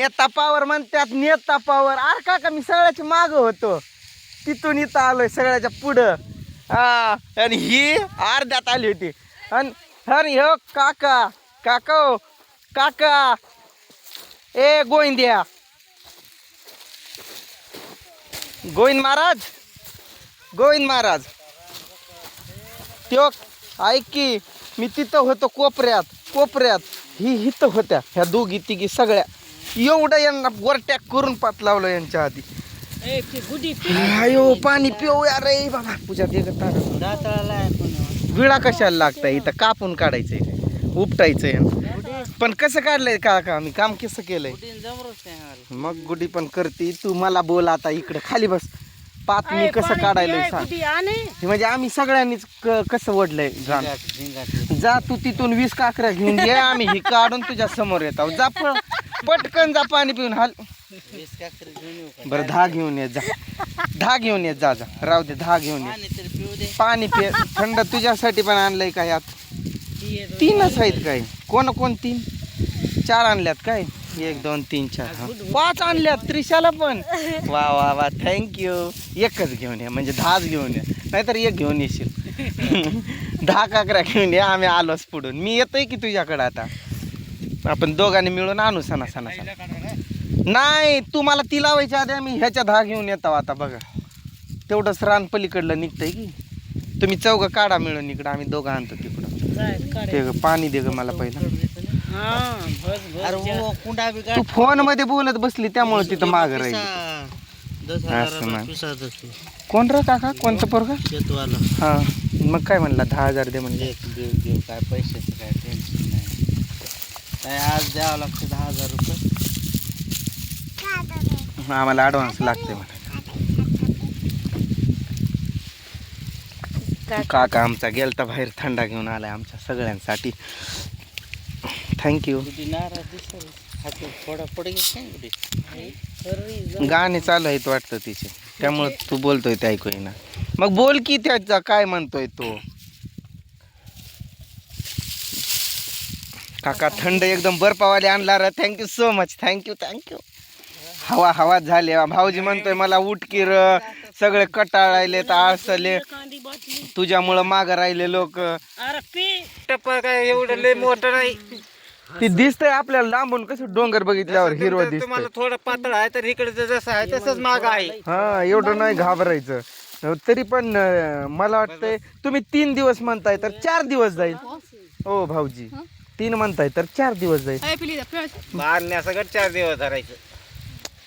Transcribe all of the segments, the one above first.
नेता पावर म्हणतात नेता पावर. अरे काका मी सगळ्याच्या माग होतो तिथून इथं आलोय सगळ्याच्या पुढं. हा आणि ही अर्ध्यात आली होती. आणि हो काका काका हो काका ए गोविंद्या गोविंद महाराज त्यो ऐक की मी तिथं होतो कोपऱ्यात ही इथं होत्या ह्या दोघी तिघी सगळ्या. एवढं यांना वरटॅक करून पात लावलं यांच्या आधी. अयो पाणी पिऊया रे बाबा. पूजा दे विळा कशाला लागताय इथं कापून काढायचंय उपटायचंय. पण कसं काढलंय काका मी काम कसं केलंय. मग गुडी पण करते. तू मला बोल आता इकडे खाली बस. पात मी कसं काढायला सांग. म्हणजे आम्ही सगळ्यांनीच कसं ओढलंय जा तू तिथून 20 काकऱ्या घेऊन ये. आम्ही ही काढून तुझ्या समोर येत आहोत. जा पटकन जा पाणी पिऊन हाल. बरं 10 घेऊन येत जा. 10 घेऊन येत जा राहू दे 10 घेऊन ये. पाणी पे थंड तुझ्यासाठी पण आणलंय काय यात 3च आहेत काय. कोण 3 4 आणल्यात काय 1 2 3 4 5 आणल्यात. त्रिशाला पण वा वा वा थँक्यू. एकच घेऊन ये म्हणजे 10 घेऊन ये नाहीतर 1 घेऊन येशील. 10 काकऱ्या घेऊन ये. आम्ही आलोच पुढून. मी येतोय की तुझ्याकडे आता. आपण दोघांनी मिळून आणू सणा नाही तू मला ती लावायच्या आधी आम्ही ह्याच्या 10 घेऊन येतो. आता बघा तेवढंच रान पलीकडलं निघतंय की. तुम्ही चौघं काढा मिळून इकडं. आम्ही दोघं आणतो तिकडं. ते पाणी दे ग मला पहिला. तू फोन मध्ये बोलत बसली त्यामुळे तिथं माग राहील. कोण रे काका कोणतं पोरगा. हा मग काय म्हणला 10,000 दे म्हणले. काय पैशाचं काय टेन्शन नाही. काय आज द्यावं लागतं 10,000 रुपये. आम्हाला ॲडव्हान्स लागते म्हणा. काका आमचा गेलता बाहेर थंडा घेऊन आलाय आमच्या सगळ्यांसाठी. थँक्यू. गाणे चालू आहेत वाटतं तिचे त्यामुळे तू बोलतोय ते ऐकू ना. मग बोल की त्याचा काय म्हणतोय तो. काका थंड एकदम बर्फावाले आणला रे. Thank you so much. थँक्यू. हवा झाली. भाऊजी म्हणतोय मला उठकी र सगळे कटाळले आळसले तुझ्यामुळं मागं राहिले लोक. काय एवढं लय मोठं नाही. ती दिसतंय आपल्याला लांबून कसं डोंगर बघितल्यावर हिरवं दिसतंय. तुम्हाला थोडं पातळ आहे तर इकडे जसं आहे तसंच माग आहे. हा एवढं नाही घाबरायचं. तरी पण मला वाटतंय तुम्ही 3 दिवस म्हणताय तर 4 दिवस जाईल. हो भाऊजी 3 म्हणताय तर 4 दिवस जाईल. मारण्यासकट 4 दिवस धरायचं.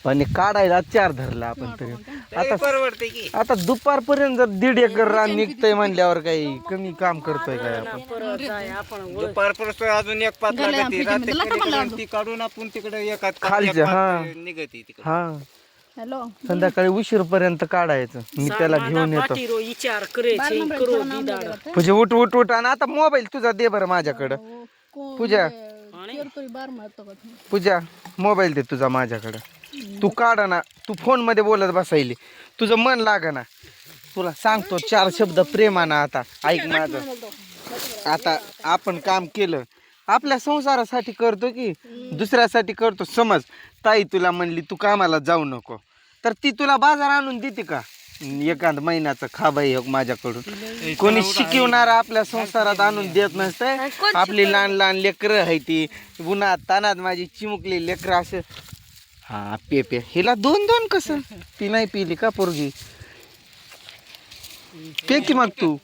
पण काढायला 4 धरला आपण तरी. आता परवडते की. आता दुपारपर्यंत जर 1.5 एकर रान निघतंय म्हणल्यावर काही कमी काम करतोय काय आपण. दुपारपर्यंत अजून एक पात लागते ती काढून आपण तिकडे एकात खालच्या निघते तिकडे. हा संध्याकाळी उशीरपर्यंत काढायचं. मी त्याला घेऊन येतो. पूजा उठ आणि आता मोबाईल तुझा दे बरं माझ्याकडं. पूजा मोबाईल दे तुझा माझ्याकडं. तू काढा ना. तू फोन मध्ये बोलत बसायली तुझं मन लागा ना. तुला सांगतो 4 शब्द प्रेमानं. आता ऐक माझं. आता आपण काम केलं आपल्या संसारासाठी करतो की दुसऱ्यासाठी करतो. समज ताई तुला म्हणली तू कामाला जाऊ नको तर ती तुला बाजार आणून देते का. एखाद महिन्याचं खा बाई माझ्याकडून. कोणी शिकवणार आपल्या संसारात आणून देत नसतंय. आपली लहान लेकरं आहे ती उन्हात तानात माझी चिमुकली लेकरं असं. हा पे हिला 2 कसं. ती नाही पिली का पोरगी. पे की मग तू.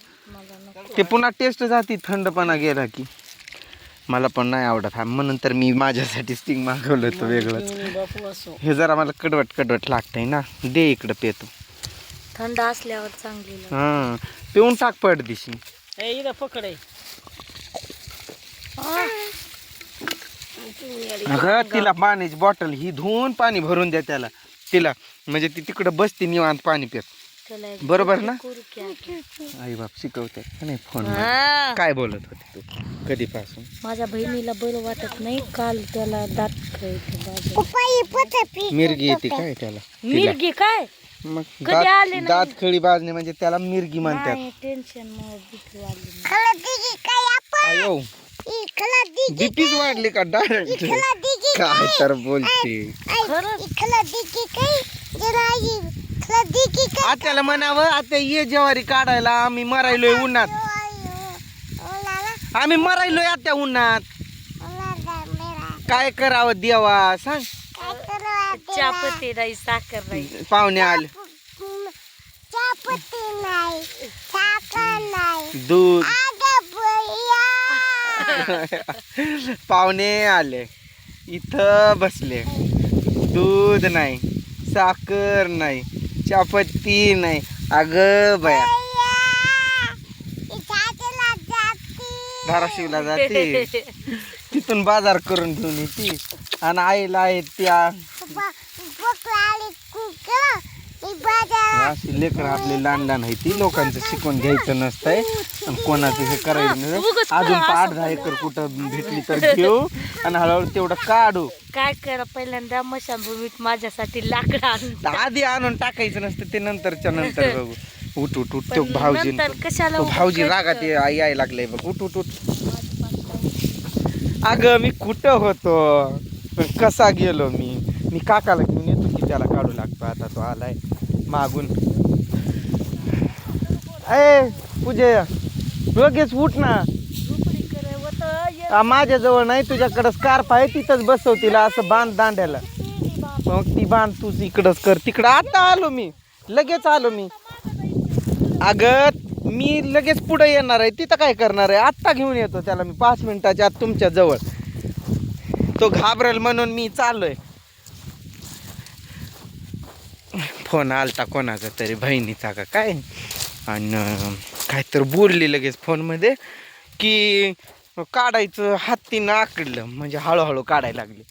ते पुन्हा टेस्ट जाती थंडपणा गेला की. मला पण नाही आवडत हा म्हणून तर मी माझ्यासाठी स्टिंग मागवलं होतं वेगळंच. हे जरा मला कडवट लागतंय ना. दे इकडं पेतो. थंड असल्यावर चांगली. हा पिऊन टाक पडदिशी. पकडे अगं तिला पाण्याची बॉटल ही धुवून पाणी भरून द्या त्याला. तिला म्हणजे ती तिकडं बसते निवांत पाणी पित. बरोबर ना. आई बाप शिकवते नाही. फोन काय बोलत होते तू कधीपासून. माझ्या बहिणीला बरं वाटत नाही. काल त्याला दात मिरगी येते काय त्याला. मिरगी काय मग दात खळी बाजणे म्हणजे त्याला मिरगी म्हणतात. टेन्शन बीपीच वाढली का डायरेक्ट काय तर बोलते आत्याला म्हणावं आत्या ये ज्वारी काढायला आम्ही मरायलोय उन्हात आम्ही मरायलोय आत्या उन्हात काय करावं देवा सांग चहापत्ती नाही साखर नाही पाहुणे आले दूध पाहुणे आले इथं बसले दूध नाही साखर नाही चहापत्ती नाही अगं बया धाराशिवला जाते तिथून बाजार करून घेऊन येते आणि आईला आहे त्या अशी लेकर आपली लहान लहान आहे ती लोकांचं शिकवून घ्यायचं नसतंय आणि कोणाचं हे करायचं नाही अजून 8-10 एकर कुठं भेटली तर घेऊ आणि हळूहळू तेवढं काढू काय करा पहिल्यांदा मशानभूमीत माझ्यासाठी लाकडं आणून आधी आणून टाकायचं नसतं ते नंतरच्या नंतर बघू उठ उठ उठ तो पण भाऊजी नंतर कशाला तो भाऊजी उगाच रागात यायला लागलाय बघ उठ उठ उठ अगं मी कुठं होतो पण कसा गेलो मी काकाला घेऊन येतो की त्याला काढू लागतो आता तो आलाय मागून ए पूजे लगेच उठ ना झोपडी करे होतं. माझ्याजवळ नाही तुझ्याकडं स्कार्फ आहे तिथंच बसव तिला असं बांध दांड्याला मग ती बांध तूच इकडंच कर तिकडं आता आलो मी लगेच आलो मी अगं मी लगेच पुढे येणार आहे तिथं काय करणार आहे आत्ता घेऊन येतो त्याला मी 5 मिनिटाच्या आत तुमच्या जवळ तो घाबरेल म्हणून मी चाललोय फोन आलता कोणाचा तरी बहिणीचा का काय आणि काय तर बोलली लगेच फोनमध्ये की काढायचं हत्तीनं आकडलं म्हणजे हळूहळू काढायला लागली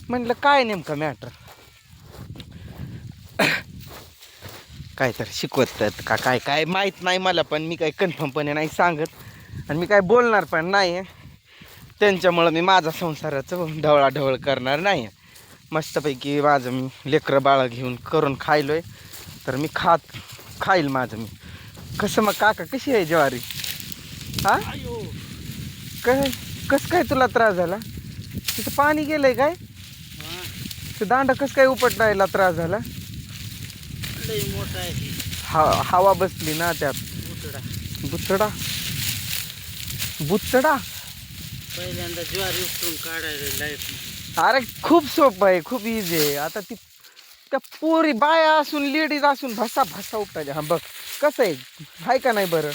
म्हटलं काय नेमकं मॅटर काय तर शिकवतात का काय काय माहीत नाही मला पण मी काही कन्फर्मपणे नाही सांगत आणि मी काय बोलणार पण नाही त्यांच्यामुळं मी माझा संसाराचं ढवळाढवळ करणार नाही मस्तपैकी माझं मी लेकरं बाळं घेऊन करून खायलोय तर मी खाईल माझं मी कसं मग काका कशी आहे ज्वारी हा कसं काय तुला त्रास झाला तिथं पाणी गेलंय काय ते दांडा कसं काय उपटायला त्रास झाला मोठा आहे हवा बसली ना त्यात बुचडा पहिल्यांदा ज्वारी उपटून काढायला लाईट अरे खूप सोपं आहे खूप इझी आहे आता ती त्या पोरी बाया असून लेडीज असून भसा उपटायला हा बघ कसं आहे का नाही बरं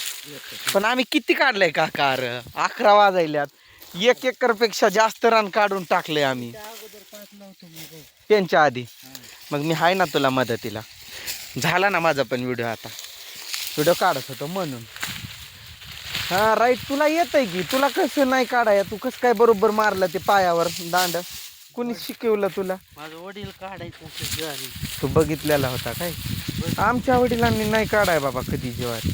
पण आम्ही किती काढलंय काका अरे 11 वाजायल्यात 1 एकरपेक्षा जास्त रान काढून टाकलंय आम्ही त्यांच्या आधी मग मी आहे ना तुला मदतीला झाला ना माझा पण व्हिडिओ आता व्हिडिओ काढत होतो म्हणून हा राईट तुला येत आहे की तुला कसं नाही काढाय तू कसं काय बरोबर मारलं ते पायावर दांड कुणी शिकवलं तुला माझं वडील काढायचं ज्वारी तू बघितलेला होता काय आमच्या वडिलांनी नाही काढाय बाबा कधी ज्वारी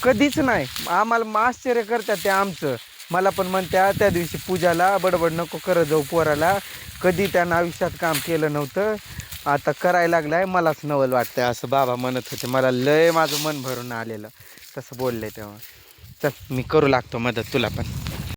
कधीच नाही आम्हाला आश्चर्य करतात ते आमचं मला पण म्हणत्या त्या दिवशी पूजाला बडबड नको करत जाऊ पोराला कधी त्यानं आयुष्यात काम केलं नव्हतं आता करायला लागलाय मलाच नवल वाटतंय असं बाबा म्हणत होते मला लय माझं मन भरून आलेलं तसं बोललंय तेव्हा चल मी करू लागतो मदत तुला पण